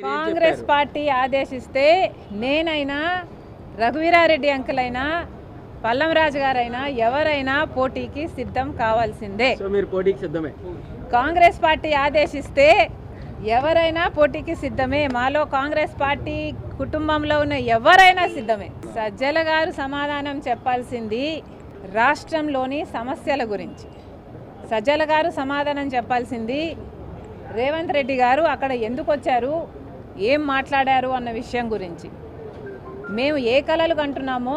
Congress party ఆదేశిస్తే నేనైనా Raghuveera Reddy uncle అయినా పల్లంరాజు గారైనా ఎవరైనా పోటీకి సిద్ధం కావాల్సిందే. సో మీరు పోటీకి సిద్ధమే. కాంగ్రెస్ పార్టీ ఆదేశిస్తే ఎవరైనా పోటీకి సిద్ధమే. మాలో కాంగ్రెస్ పార్టీ కుటుంబంలో ఉన్న ఎవరైనా సిద్ధమే. సజ్జల గారు సమాధానం చెప్పాల్సింది రాష్ట్రంలోని సమస్యల గురించి. సజ్జల గారు సమాధానం చెప్పాల్సింది రేవంత్ రెడ్డి గారు అక్కడ ఎందుకు వచ్చారు, ఏం మాట్లాడారు అన్న విషయం గురించి. మేము ఏ కలలు కంటున్నామో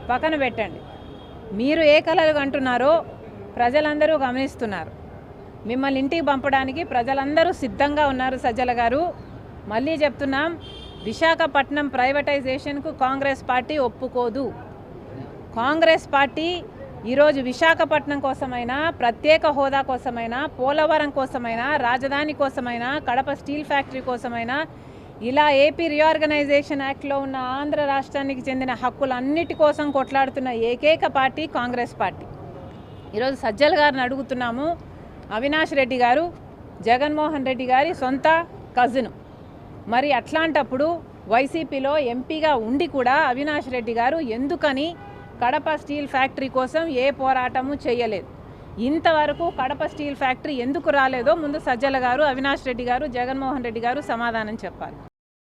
పక్కన పెట్టండి, మీరు ఏ కలలు కంటున్నారో ప్రజలందరూ గమనిస్తున్నారు. మిమ్మల్ని ఇంటికి పంపడానికి ప్రజలందరూ సిద్ధంగా ఉన్నారు. సజ్జల గారు మళ్ళీ చెప్తున్నాం, విశాఖపట్నం ప్రైవేటైజేషన్కు కాంగ్రెస్ పార్టీ ఒప్పుకోదు. కాంగ్రెస్ పార్టీ ఈరోజు విశాఖపట్నం కోసమైనా, ప్రత్యేక హోదా కోసమైనా, పోలవరం కోసమైనా, రాజధాని కోసమైనా, కడప స్టీల్ ఫ్యాక్టరీ కోసమైనా, ఇలా ఏపీ రీఆర్గనైజేషన్ యాక్ట్లో ఉన్న ఆంధ్ర రాష్ట్రానికి చెందిన హక్కులన్నిటి కోసం కొట్లాడుతున్న ఏకైక పార్టీ కాంగ్రెస్ పార్టీ. ఈరోజు సజ్జల గారిని అడుగుతున్నాము, అవినాష్ రెడ్డి గారు జగన్మోహన్ రెడ్డి గారి సొంత కజిన్. మరి అట్లాంటప్పుడు వైసీపీలో ఎంపీగా ఉండి కూడా అవినాష్ రెడ్డి గారు ఎందుకని కడప స్టీల్ ఫ్యాక్టరీ కోసం ఏ పోరాటము చేయలేదు? ఇంతవరకు కడప స్టీల్ ఫ్యాక్టరీ ఎందుకు రాలేదో ముందు సజ్జల గారు, అవినాష్ రెడ్డి గారు, జగన్మోహన్ రెడ్డి గారు సమాధానం చెప్పాలి.